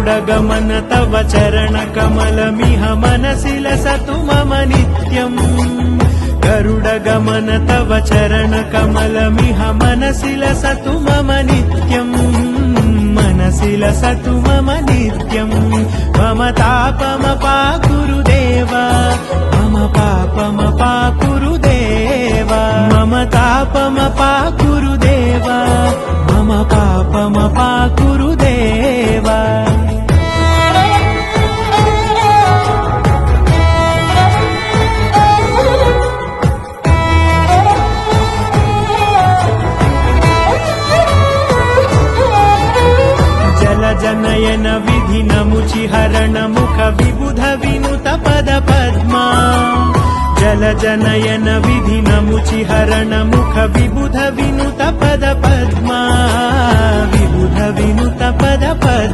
गरुडगमन तव चरणकमलमिह मनसि लसतु मम नित्यम् गरुडगमन तव चरणकमलमिह मनसि लसतु मम नित्यम् मनसि लसतु मम नित्यम् मम तापमपाकुरुदेव मम पापमपाकुरुदेव मम तापमपाकुरुदेव मम पापमपाकुरुदेव जनयन विधिनमुचिहरण मुख विबुध विनुत पद पद्मा जल जनयन विधिनमुचिहरण मुख विबुध विनुत पद पद्मा विबुध विनुत पद पद्मा।